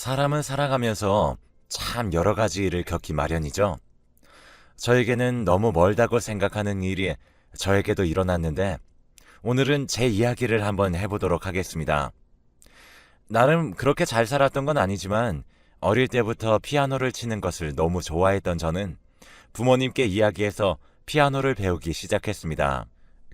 사람은 살아가면서 참 여러 가지 일을 겪기 마련이죠. 저에게는 너무 멀다고 생각하는 일이 저에게도 일어났는데 오늘은 제 이야기를 한번 해보도록 하겠습니다. 나름 그렇게 잘 살았던 건 아니지만 어릴 때부터 피아노를 치는 것을 너무 좋아했던 저는 부모님께 이야기해서 피아노를 배우기 시작했습니다.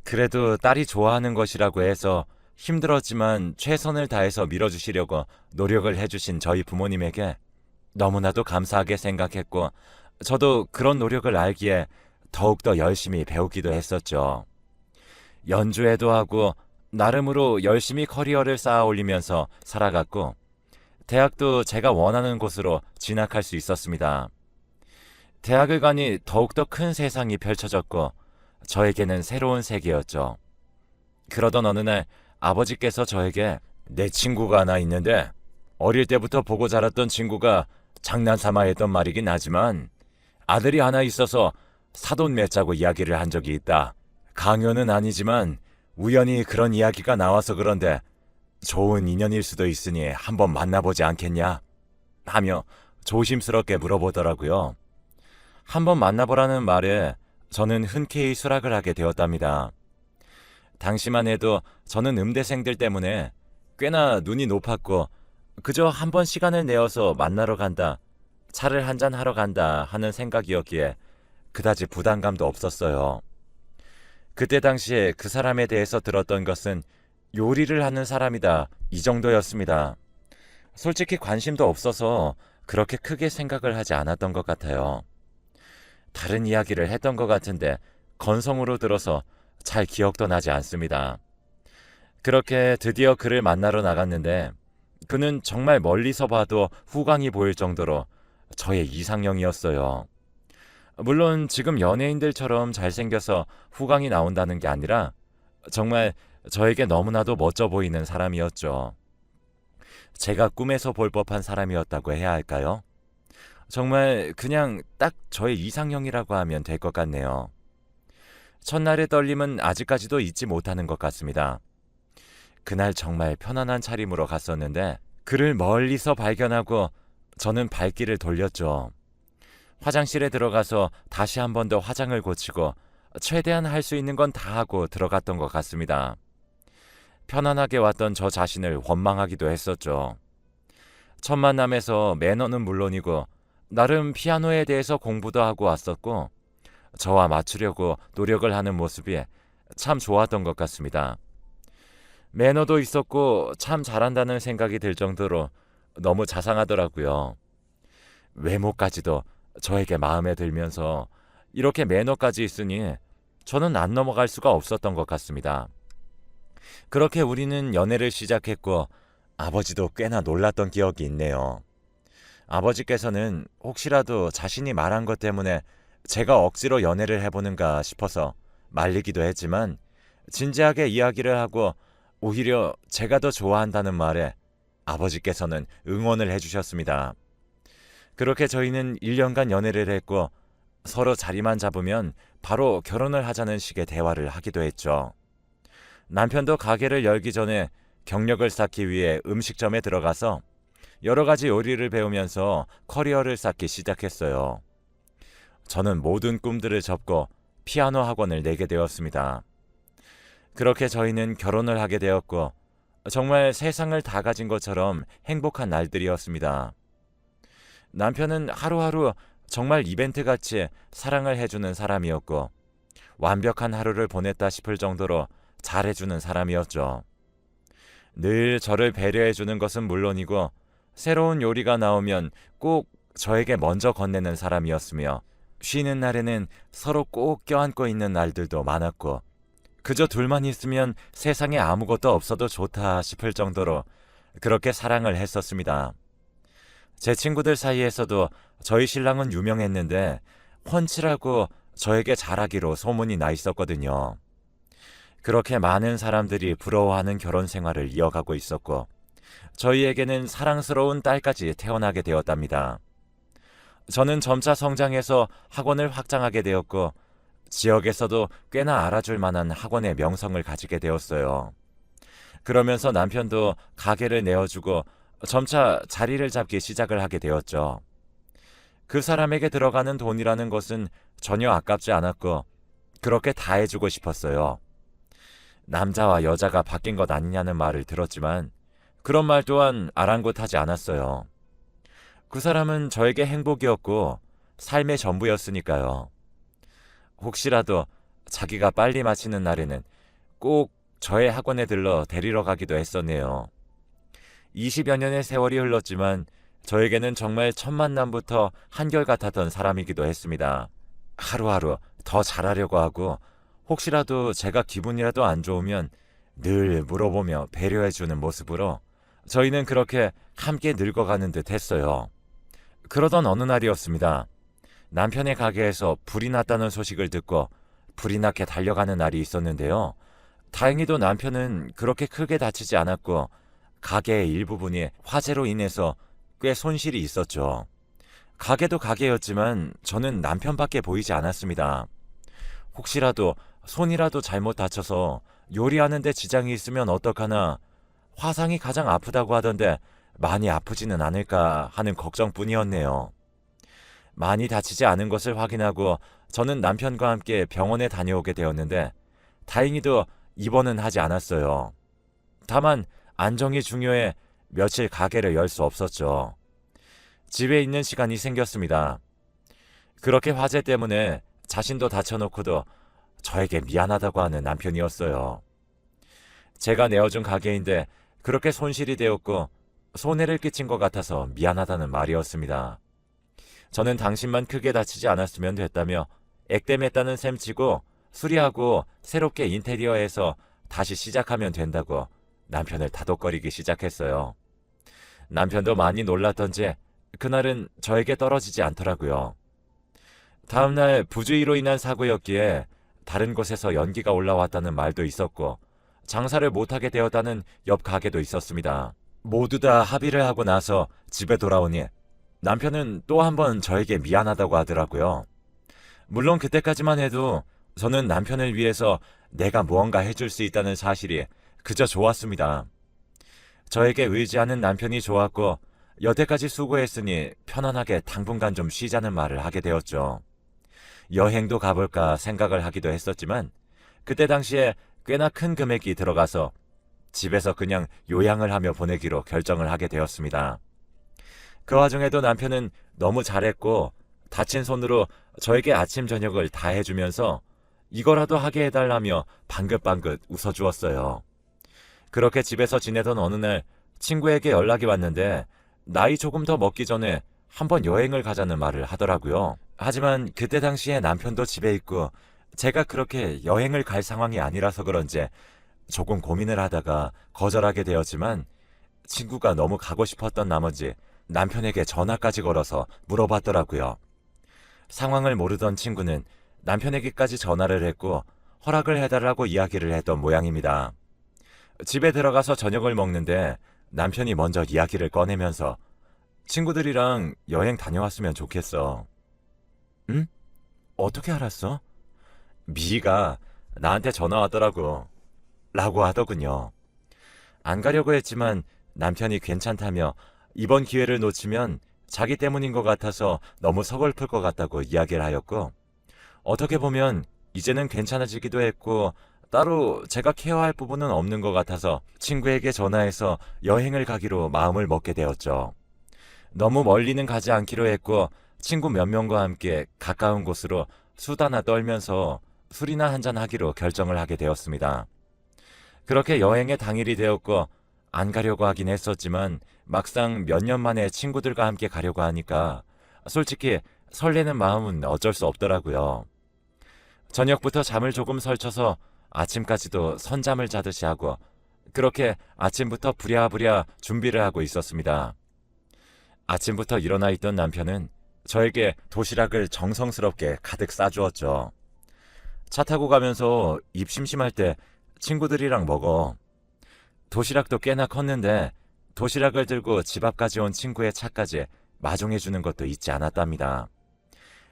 그래도 딸이 좋아하는 것이라고 해서 힘들었지만 최선을 다해서 밀어주시려고 노력을 해주신 저희 부모님에게 너무나도 감사하게 생각했고, 저도 그런 노력을 알기에 더욱더 열심히 배우기도 했었죠. 연주회도 하고 나름으로 열심히 커리어를 쌓아 올리면서 살아갔고, 대학도 제가 원하는 곳으로 진학할 수 있었습니다. 대학을 가니 더욱더 큰 세상이 펼쳐졌고 저에게는 새로운 세계였죠. 그러던 어느 날 아버지께서 저에게 내 친구가 하나 있는데 어릴 때부터 보고 자랐던 친구가 장난삼아 했던 말이긴 하지만 아들이 하나 있어서 사돈 맺자고 이야기를 한 적이 있다. 강요는 아니지만 우연히 그런 이야기가 나와서 그런데 좋은 인연일 수도 있으니 한번 만나보지 않겠냐? 하며 조심스럽게 물어보더라고요. 한번 만나보라는 말에 저는 흔쾌히 수락을 하게 되었답니다. 당시만 해도 저는 음대생들 때문에 꽤나 눈이 높았고 그저 한번 시간을 내어서 만나러 간다, 차를 한잔 하러 간다 하는 생각이었기에 그다지 부담감도 없었어요. 그때 당시에 그 사람에 대해서 들었던 것은 요리를 하는 사람이다, 이 정도였습니다. 솔직히 관심도 없어서 그렇게 크게 생각을 하지 않았던 것 같아요. 다른 이야기를 했던 것 같은데 건성으로 들어서 잘 기억도 나지 않습니다. 그렇게 드디어 그를 만나러 나갔는데 그는 정말 멀리서 봐도 후광이 보일 정도로 저의 이상형이었어요. 물론 지금 연예인들처럼 잘생겨서 후광이 나온다는 게 아니라 정말 저에게 너무나도 멋져 보이는 사람이었죠. 제가 꿈에서 볼 법한 사람이었다고 해야 할까요? 정말 그냥 딱 저의 이상형이라고 하면 될 것 같네요. 첫날의 떨림은 아직까지도 잊지 못하는 것 같습니다. 그날 정말 편안한 차림으로 갔었는데 그를 멀리서 발견하고 저는 발길을 돌렸죠. 화장실에 들어가서 다시 한 번 더 화장을 고치고 최대한 할 수 있는 건 다 하고 들어갔던 것 같습니다. 편안하게 왔던 저 자신을 원망하기도 했었죠. 첫 만남에서 매너는 물론이고 나름 피아노에 대해서 공부도 하고 왔었고 저와 맞추려고 노력을 하는 모습이 참 좋았던 것 같습니다. 매너도 있었고 참 잘한다는 생각이 들 정도로 너무 자상하더라고요. 외모까지도 저에게 마음에 들면서 이렇게 매너까지 있으니 저는 안 넘어갈 수가 없었던 것 같습니다. 그렇게 우리는 연애를 시작했고 아버지도 꽤나 놀랐던 기억이 있네요. 아버지께서는 혹시라도 자신이 말한 것 때문에 제가 억지로 연애를 해보는가 싶어서 말리기도 했지만 진지하게 이야기를 하고 오히려 제가 더 좋아한다는 말에 아버지께서는 응원을 해주셨습니다. 그렇게 저희는 1년간 연애를 했고 서로 자리만 잡으면 바로 결혼을 하자는 식의 대화를 하기도 했죠. 남편도 가게를 열기 전에 경력을 쌓기 위해 음식점에 들어가서 여러 가지 요리를 배우면서 커리어를 쌓기 시작했어요. 저는 모든 꿈들을 접고 피아노 학원을 내게 되었습니다. 그렇게 저희는 결혼을 하게 되었고 정말 세상을 다 가진 것처럼 행복한 날들이었습니다. 남편은 하루하루 정말 이벤트같이 사랑을 해주는 사람이었고 완벽한 하루를 보냈다 싶을 정도로 잘해주는 사람이었죠. 늘 저를 배려해주는 것은 물론이고 새로운 요리가 나오면 꼭 저에게 먼저 건네는 사람이었으며 쉬는 날에는 서로 꼭 껴안고 있는 날들도 많았고 그저 둘만 있으면 세상에 아무것도 없어도 좋다 싶을 정도로 그렇게 사랑을 했었습니다. 제 친구들 사이에서도 저희 신랑은 유명했는데 훤칠하고 저에게 잘하기로 소문이 나 있었거든요. 그렇게 많은 사람들이 부러워하는 결혼 생활을 이어가고 있었고 저희에게는 사랑스러운 딸까지 태어나게 되었답니다. 저는 점차 성장해서 학원을 확장하게 되었고 지역에서도 꽤나 알아줄 만한 학원의 명성을 가지게 되었어요. 그러면서 남편도 가게를 내어주고 점차 자리를 잡기 시작을 하게 되었죠. 그 사람에게 들어가는 돈이라는 것은 전혀 아깝지 않았고 그렇게 다 해주고 싶었어요. 남자와 여자가 바뀐 것 아니냐는 말을 들었지만 그런 말 또한 아랑곳하지 않았어요. 그 사람은 저에게 행복이었고 삶의 전부였으니까요. 혹시라도 자기가 빨리 마치는 날에는 꼭 저의 학원에 들러 데리러 가기도 했었네요. 20여 년의 세월이 흘렀지만 저에게는 정말 첫 만남부터 한결같았던 사람이기도 했습니다. 하루하루 더 잘하려고 하고 혹시라도 제가 기분이라도 안 좋으면 늘 물어보며 배려해주는 모습으로 저희는 그렇게 함께 늙어가는 듯 했어요. 그러던 어느 날이었습니다. 남편의 가게에서 불이 났다는 소식을 듣고 불이 나게 달려가는 날이 있었는데요. 다행히도 남편은 그렇게 크게 다치지 않았고 가게의 일부분이 화재로 인해서 꽤 손실이 있었죠. 가게도 가게였지만 저는 남편밖에 보이지 않았습니다. 혹시라도 손이라도 잘못 다쳐서 요리하는데 지장이 있으면 어떡하나, 화상이 가장 아프다고 하던데 많이 아프지는 않을까 하는 걱정뿐이었네요. 많이 다치지 않은 것을 확인하고 저는 남편과 함께 병원에 다녀오게 되었는데 다행히도 입원은 하지 않았어요. 다만 안정이 중요해 며칠 가게를 열 수 없었죠. 집에 있는 시간이 생겼습니다. 그렇게 화재 때문에 자신도 다쳐놓고도 저에게 미안하다고 하는 남편이었어요. 제가 내어준 가게인데 그렇게 손실이 되었고 손해를 끼친 것 같아서 미안하다는 말이었습니다. 저는 당신만 크게 다치지 않았으면 됐다며 액땜했다는 셈치고 수리하고 새롭게 인테리어해서 다시 시작하면 된다고 남편을 다독거리기 시작했어요. 남편도 많이 놀랐던지 그날은 저에게 떨어지지 않더라고요. 다음날 부주의로 인한 사고였기에 다른 곳에서 연기가 올라왔다는 말도 있었고 장사를 못하게 되었다는 옆 가게도 있었습니다. 모두 다 합의를 하고 나서 집에 돌아오니 남편은 또 한 번 저에게 미안하다고 하더라고요. 물론 그때까지만 해도 저는 남편을 위해서 내가 무언가 해줄 수 있다는 사실이 그저 좋았습니다. 저에게 의지하는 남편이 좋았고 여태까지 수고했으니 편안하게 당분간 좀 쉬자는 말을 하게 되었죠. 여행도 가볼까 생각을 하기도 했었지만 그때 당시에 꽤나 큰 금액이 들어가서 집에서 그냥 요양을 하며 보내기로 결정을 하게 되었습니다. 그 와중에도 남편은 너무 잘했고 다친 손으로 저에게 아침 저녁을 다 해주면서 이거라도 하게 해달라며 방긋방긋 웃어주었어요. 그렇게 집에서 지내던 어느 날 친구에게 연락이 왔는데 나이 조금 더 먹기 전에 한번 여행을 가자는 말을 하더라고요. 하지만 그때 당시에 남편도 집에 있고 제가 그렇게 여행을 갈 상황이 아니라서 그런지 조금 고민을 하다가 거절하게 되었지만 친구가 너무 가고 싶었던 나머지 남편에게 전화까지 걸어서 물어봤더라고요. 상황을 모르던 친구는 남편에게까지 전화를 했고 허락을 해달라고 이야기를 했던 모양입니다. 집에 들어가서 저녁을 먹는데 남편이 먼저 이야기를 꺼내면서 친구들이랑 여행 다녀왔으면 좋겠어. 응? 어떻게 알았어? 미희가 나한테 전화 왔더라고. 라고 하더군요. 안 가려고 했지만 남편이 괜찮다며 이번 기회를 놓치면 자기 때문인 것 같아서 너무 서글플 것 같다고 이야기를 하였고 어떻게 보면 이제는 괜찮아지기도 했고 따로 제가 케어할 부분은 없는 것 같아서 친구에게 전화해서 여행을 가기로 마음을 먹게 되었죠. 너무 멀리는 가지 않기로 했고 친구 몇 명과 함께 가까운 곳으로 수다나 떨면서 술이나 한잔 하기로 결정을 하게 되었습니다. 그렇게 여행의 당일이 되었고 안 가려고 하긴 했었지만 막상 몇 년 만에 친구들과 함께 가려고 하니까 솔직히 설레는 마음은 어쩔 수 없더라고요. 저녁부터 잠을 조금 설쳐서 아침까지도 선잠을 자듯이 하고 그렇게 아침부터 부랴부랴 준비를 하고 있었습니다. 아침부터 일어나 있던 남편은 저에게 도시락을 정성스럽게 가득 싸주었죠. 차 타고 가면서 입 심심할 때 친구들이랑 먹어. 도시락도 꽤나 컸는데 도시락을 들고 집 앞까지 온 친구의 차까지 마중해주는 것도 잊지 않았답니다.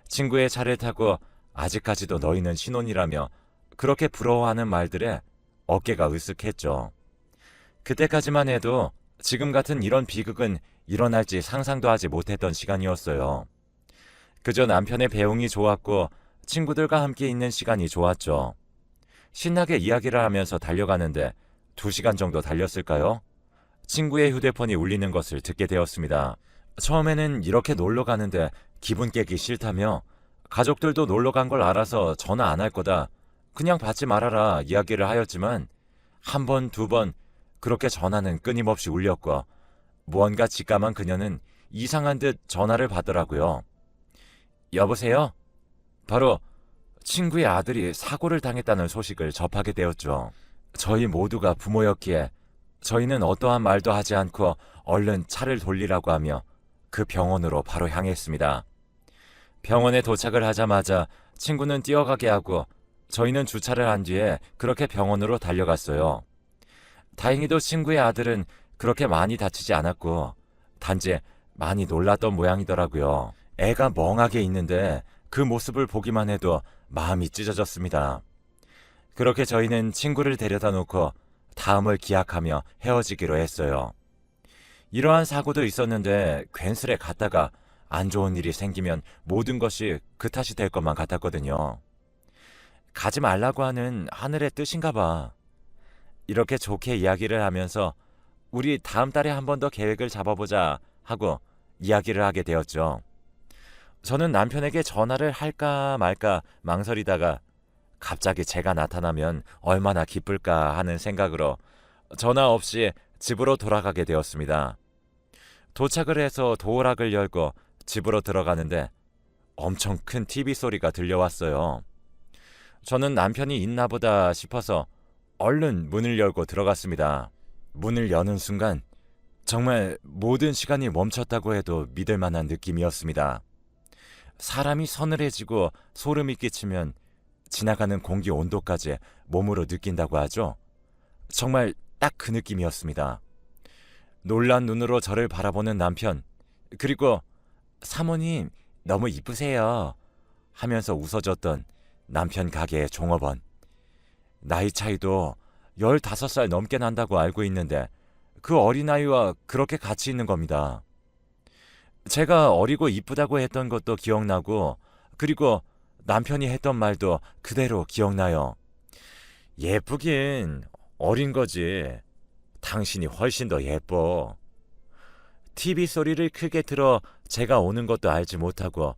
친구의 차를 타고 아직까지도 너희는 신혼이라며 그렇게 부러워하는 말들에 어깨가 으쓱했죠. 그때까지만 해도 지금 같은 이런 비극은 일어날지 상상도 하지 못했던 시간이었어요. 그저 남편의 배웅이 좋았고 친구들과 함께 있는 시간이 좋았죠. 신나게 이야기를 하면서 달려가는데 2시간 정도 달렸을까요? 친구의 휴대폰이 울리는 것을 듣게 되었습니다. 처음에는 이렇게 놀러 가는데 기분 깨기 싫다며 가족들도 놀러 간 걸 알아서 전화 안 할 거다. 그냥 받지 말아라 이야기를 하였지만 한 번, 2번 그렇게 전화는 끊임없이 울렸고 무언가 직감한 그녀는 이상한 듯 전화를 받더라고요. 여보세요? 바로 친구의 아들이 사고를 당했다는 소식을 접하게 되었죠. 저희 모두가 부모였기에 저희는 어떠한 말도 하지 않고 얼른 차를 돌리라고 하며 그 병원으로 바로 향했습니다. 병원에 도착을 하자마자 친구는 뛰어가게 하고 저희는 주차를 한 뒤에 그렇게 병원으로 달려갔어요. 다행히도 친구의 아들은 그렇게 많이 다치지 않았고 단지 많이 놀랐던 모양이더라고요. 애가 멍하게 있는데 그 모습을 보기만 해도 마음이 찢어졌습니다. 그렇게 저희는 친구를 데려다 놓고 다음을 기약하며 헤어지기로 했어요. 이러한 사고도 있었는데 괜스레 갔다가 안 좋은 일이 생기면 모든 것이 그 탓이 될 것만 같았거든요. 가지 말라고 하는 하늘의 뜻인가 봐. 이렇게 좋게 이야기를 하면서 우리 다음 달에 한 번 더 계획을 잡아보자 하고 이야기를 하게 되었죠. 저는 남편에게 전화를 할까 말까 망설이다가 갑자기 제가 나타나면 얼마나 기쁠까 하는 생각으로 전화 없이 집으로 돌아가게 되었습니다. 도착을 해서 도어락을 열고 집으로 들어가는데 엄청 큰 TV 소리가 들려왔어요. 저는 남편이 있나 보다 싶어서 얼른 문을 열고 들어갔습니다. 문을 여는 순간 정말 모든 시간이 멈췄다고 해도 믿을 만한 느낌이었습니다. 사람이 서늘해지고 소름이 끼치면 지나가는 공기 온도까지 몸으로 느낀다고 하죠. 정말 딱 그 느낌이었습니다. 놀란 눈으로 저를 바라보는 남편, 그리고 사모님 너무 이쁘세요 하면서 웃어줬던 남편 가게의 종업원. 나이 차이도 15살 넘게 난다고 알고 있는데 그 어린아이와 그렇게 같이 있는 겁니다. 제가 어리고 이쁘다고 했던 것도 기억나고 그리고 남편이 했던 말도 그대로 기억나요. 예쁘긴 어린 거지. 당신이 훨씬 더 예뻐. TV 소리를 크게 틀어 제가 오는 것도 알지 못하고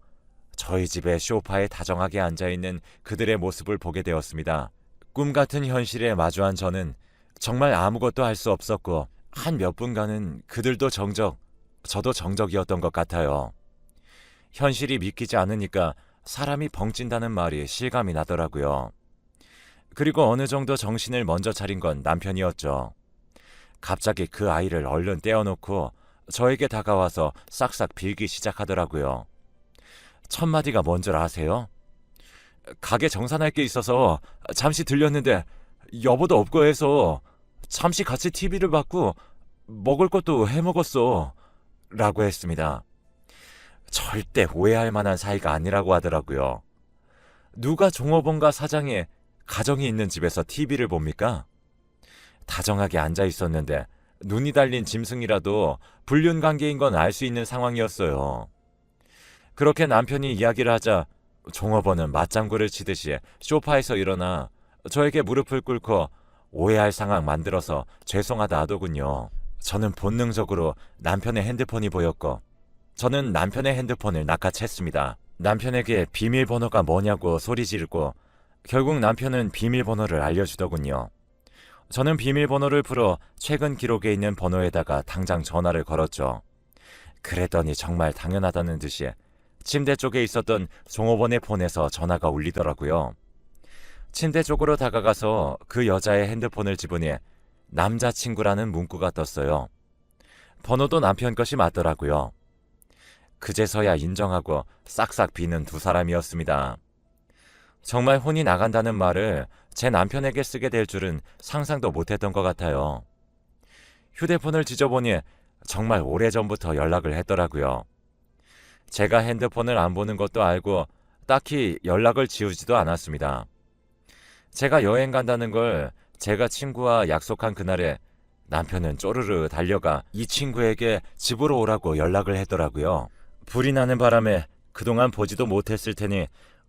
저희 집의 소파에 다정하게 앉아있는 그들의 모습을 보게 되었습니다. 꿈 같은 현실에 마주한 저는 정말 아무것도 할 수 없었고 한 몇 분간은 그들도 정적, 저도 정적이었던 것 같아요. 현실이 믿기지 않으니까 사람이 벙찐다는 말이 실감이 나더라고요. 그리고 어느 정도 정신을 먼저 차린 건 남편이었죠. 갑자기 그 아이를 얼른 떼어놓고 저에게 다가와서 싹싹 빌기 시작하더라고요. 첫 마디가 뭔 줄 아세요? 가게 정산할 게 있어서 잠시 들렸는데 여보도 없고 해서 잠시 같이 TV를 봤고 먹을 것도 해먹었어 라고 했습니다. 절대 오해할 만한 사이가 아니라고 하더라고요. 누가 종업원과 사장이 가정이 있는 집에서 TV를 봅니까? 다정하게 앉아 있었는데 눈이 달린 짐승이라도 불륜 관계인 건 알 수 있는 상황이었어요. 그렇게 남편이 이야기를 하자 종업원은 맞장구를 치듯이 소파에서 일어나 저에게 무릎을 꿇고 오해할 상황 만들어서 죄송하다 하더군요. 저는 본능적으로 남편의 핸드폰이 보였고 저는 남편의 핸드폰을 낚아챘습니다. 남편에게 비밀번호가 뭐냐고 소리 지르고 결국 남편은 비밀번호를 알려주더군요. 저는 비밀번호를 풀어 최근 기록에 있는 번호에다가 당장 전화를 걸었죠. 그랬더니 정말 당연하다는 듯이 침대 쪽에 있었던 종업원의 폰에서 전화가 울리더라고요. 침대 쪽으로 다가가서 그 여자의 핸드폰을 집으니 남자친구라는 문구가 떴어요. 번호도 남편 것이 맞더라고요. 그제서야 인정하고 싹싹 비는 두 사람이었습니다. 정말 혼이 나간다는 말을 제 남편에게 쓰게 될 줄은 상상도 못했던 것 같아요. 휴대폰을 뒤져보니 정말 오래전부터 연락을 했더라고요. 제가 핸드폰을 안 보는 것도 알고 딱히 연락을 지우지도 않았습니다. 제가 여행 간다는 걸 제가 친구와 약속한 그날에 남편은 쪼르르 달려가 이 친구에게 집으로 오라고 연락을 했더라고요. 불이 나는 바람에 그동안 보지도 못했을 테니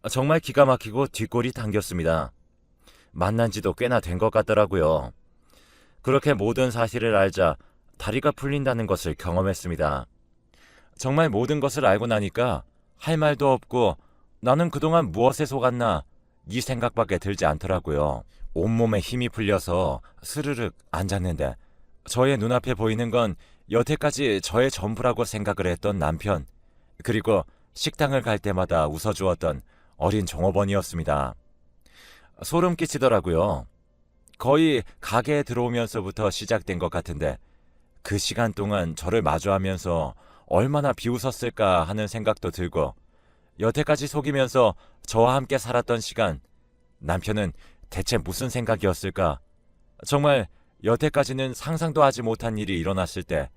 정말 기가 막히고 뒷골이 당겼습니다. 만난 지도 꽤나 된 것 같더라고요. 그렇게 모든 사실을 알자 다리가 풀린다는 것을 경험했습니다. 정말 모든 것을 알고 나니까 할 말도 없고 나는 그동안 무엇에 속았나 이 생각밖에 들지 않더라고요. 온몸에 힘이 풀려서 스르륵 앉았는데 저의 눈앞에 보이는 건 여태까지 저의 전부라고 생각을 했던 남편, 그리고 식당을 갈 때마다 웃어주었던 어린 종업원이었습니다. 소름 끼치더라고요. 거의 가게에 들어오면서부터 시작된 것 같은데 그 시간 동안 저를 마주하면서 얼마나 비웃었을까 하는 생각도 들고, 여태까지 속이면서 저와 함께 살았던 시간, 남편은 대체 무슨 생각이었을까? 정말 여태까지는 상상도 하지 못한 일이 일어났을 때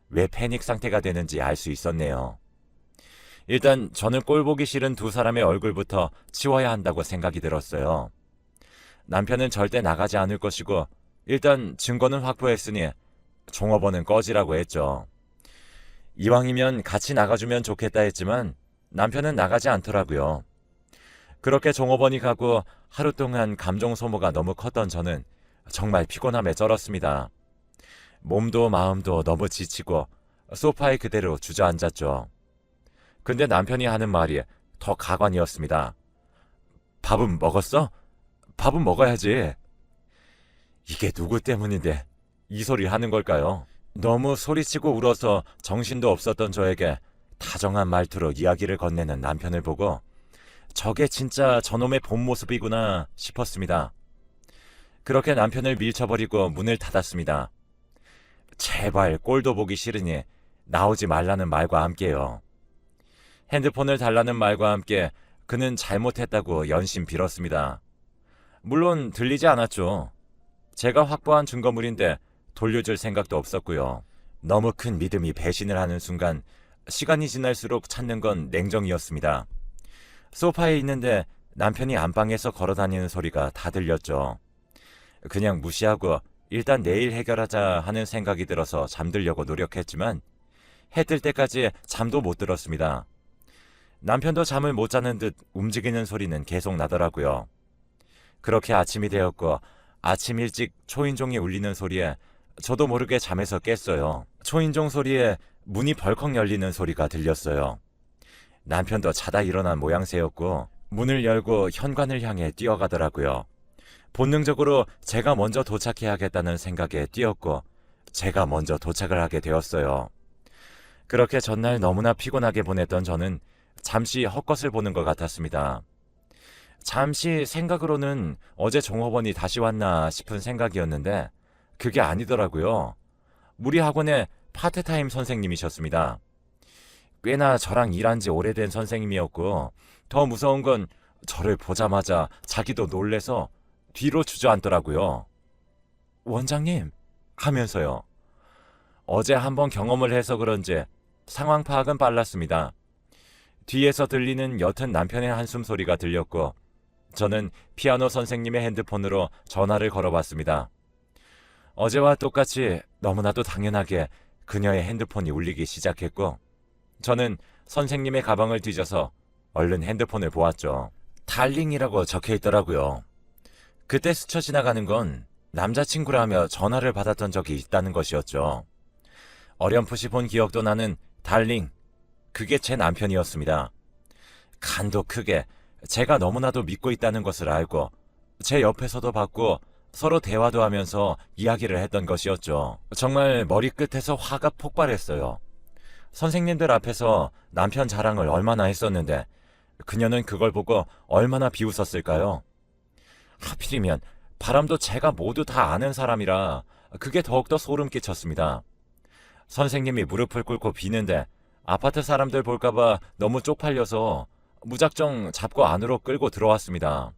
왜 패닉 상태가 되는지 알 수 있었네요. 일단 저는 꼴보기 싫은 두 사람의 얼굴부터 치워야 한다고 생각이 들었어요. 남편은 절대 나가지 않을 것이고 일단 증거는 확보했으니 종업원은 꺼지라고 했죠. 이왕이면 같이 나가주면 좋겠다 했지만 남편은 나가지 않더라고요. 그렇게 종업원이 가고 하루 동안 감정 소모가 너무 컸던 저는 정말 피곤함에 쩔었습니다. 몸도 마음도 너무 지치고 소파에 그대로 주저앉았죠. 근데 남편이 하는 말이 더 가관이었습니다. 밥은 먹었어? 밥은 먹어야지. 이게 누구 때문인데 이 소리 하는 걸까요? 너무 소리치고 울어서 정신도 없었던 저에게 다정한 말투로 이야기를 건네는 남편을 보고 저게 진짜 저놈의 본 모습이구나 싶었습니다. 그렇게 남편을 밀쳐버리고 문을 닫았습니다. 제발 꼴도 보기 싫으니 나오지 말라는 말과 함께요. 핸드폰을 달라는 말과 함께 그는 잘못했다고 연신 빌었습니다. 물론 들리지 않았죠. 제가 확보한 증거물인데 돌려줄 생각도 없었고요. 너무 큰 믿음이 배신을 하는 순간 시간이 지날수록 찾는 건 냉정이었습니다. 소파에 있는데 남편이 안방에서 걸어다니는 소리가 다 들렸죠. 그냥 무시하고 일단 내일 해결하자 하는 생각이 들어서 잠들려고 노력했지만 해 뜰 때까지 잠도 못 들었습니다. 남편도 잠을 못 자는 듯 움직이는 소리는 계속 나더라고요. 그렇게 아침이 되었고 아침 일찍 초인종이 울리는 소리에 저도 모르게 잠에서 깼어요. 초인종 소리에 문이 벌컥 열리는 소리가 들렸어요. 남편도 자다 일어난 모양새였고 문을 열고 현관을 향해 뛰어가더라고요. 본능적으로 제가 먼저 도착해야겠다는 생각에 뛰었고 제가 먼저 도착을 하게 되었어요. 그렇게 전날 너무나 피곤하게 보냈던 저는 잠시 헛것을 보는 것 같았습니다. 잠시 생각으로는 어제 종업원이 다시 왔나 싶은 생각이었는데 그게 아니더라고요. 우리 학원의 파트타임 선생님이셨습니다. 꽤나 저랑 일한 지 오래된 선생님이었고 더 무서운 건 저를 보자마자 자기도 놀래서 뒤로 주저앉더라고요. 원장님 하면서요. 어제 한번 경험을 해서 그런지 상황 파악은 빨랐습니다. 뒤에서 들리는 옅은 남편의 한숨 소리가 들렸고 저는 피아노 선생님의 핸드폰으로 전화를 걸어봤습니다. 어제와 똑같이 너무나도 당연하게 그녀의 핸드폰이 울리기 시작했고 저는 선생님의 가방을 뒤져서 얼른 핸드폰을 보았죠. 달링이라고 적혀 있더라고요. 그때 스쳐 지나가는 건 남자친구라며 전화를 받았던 적이 있다는 것이었죠. 어렴풋이 본 기억도 나는 달링, 그게 제 남편이었습니다. 간도 크게 제가 너무나도 믿고 있다는 것을 알고 제 옆에서도 봤고 서로 대화도 하면서 이야기를 했던 것이었죠. 정말 머리끝에서 화가 폭발했어요. 선생님들 앞에서 남편 자랑을 얼마나 했었는데 그녀는 그걸 보고 얼마나 비웃었을까요? 하필이면 바람도 제가 모두 다 아는 사람이라 그게 더욱더 소름 끼쳤습니다. 선생님이 무릎을 꿇고 비는데 아파트 사람들 볼까봐 너무 쪽팔려서 무작정 잡고 안으로 끌고 들어왔습니다.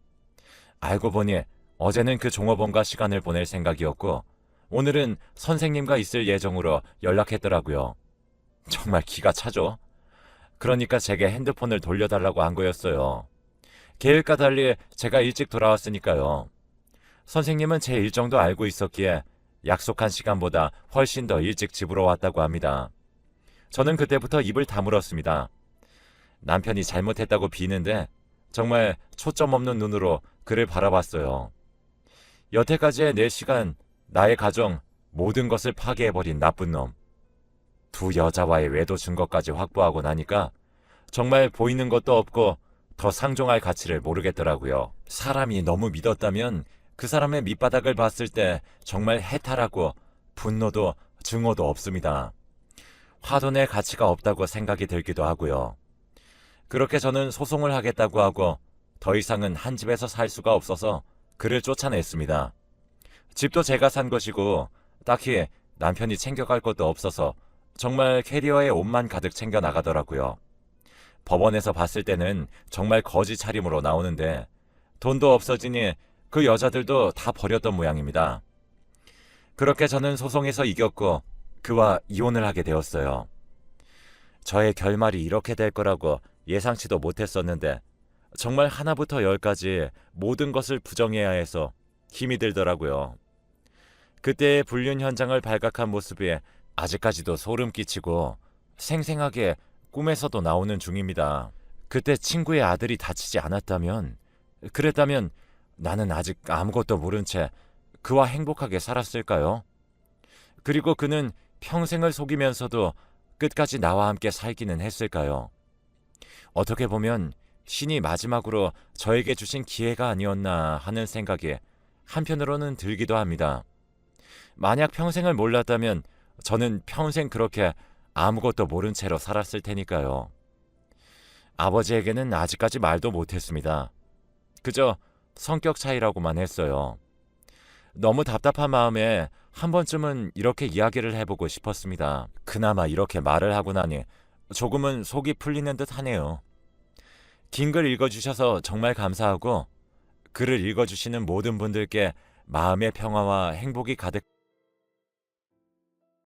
알고 보니 어제는 그 종업원과 시간을 보낼 생각이었고 오늘은 선생님과 있을 예정으로 연락했더라고요. 정말 기가 차죠? 그러니까 제게 핸드폰을 돌려달라고 한 거였어요. 계획과 달리 제가 일찍 돌아왔으니까요. 선생님은 제 일정도 알고 있었기에 약속한 시간보다 훨씬 더 일찍 집으로 왔다고 합니다. 저는 그때부터 입을 다물었습니다. 남편이 잘못했다고 비는데 정말 초점 없는 눈으로 그를 바라봤어요. 여태까지의 내 시간, 나의 가정, 모든 것을 파괴해버린 나쁜 놈. 두 여자와의 외도 증거까지 확보하고 나니까 정말 보이는 것도 없고 더 상종할 가치를 모르겠더라고요. 사람이 너무 믿었다면 그 사람의 밑바닥을 봤을 때 정말 해탈하고 분노도 증오도 없습니다. 화도 낼 가치가 없다고 생각이 들기도 하고요. 그렇게 저는 소송을 하겠다고 하고 더 이상은 한 집에서 살 수가 없어서 그를 쫓아냈습니다. 집도 제가 산 것이고 딱히 남편이 챙겨갈 것도 없어서 정말 캐리어에 옷만 가득 챙겨 나가더라고요. 법원에서 봤을 때는 정말 거지 차림으로 나오는데 돈도 없어지니 그 여자들도 다 버렸던 모양입니다. 그렇게 저는 소송에서 이겼고 그와 이혼을 하게 되었어요. 저의 결말이 이렇게 될 거라고 예상치도 못했었는데 정말 하나부터 열까지 모든 것을 부정해야 해서 힘이 들더라고요. 그때의 불륜 현장을 발각한 모습이 아직까지도 소름 끼치고 생생하게 꿈에서도 나오는 중입니다. 그때 친구의 아들이 다치지 않았다면, 그랬다면 나는 아직 아무것도 모른 채 그와 행복하게 살았을까요? 그리고 그는 평생을 속이면서도 끝까지 나와 함께 살기는 했을까요? 어떻게 보면 신이 마지막으로 저에게 주신 기회가 아니었나 하는 생각이 한편으로는 들기도 합니다. 만약 평생을 몰랐다면 저는 평생 그렇게 아무것도 모른 채로 살았을 테니까요. 아버지에게는 아직까지 말도 못했습니다. 그저 성격 차이라고만 했어요. 너무 답답한 마음에 한 번쯤은 이렇게 이야기를 해보고 싶었습니다. 그나마 이렇게 말을 하고 나니 조금은 속이 풀리는 듯 하네요. 긴 글 읽어주셔서 정말 감사하고 글을 읽어주시는 모든 분들께 마음의 평화와 행복이 가득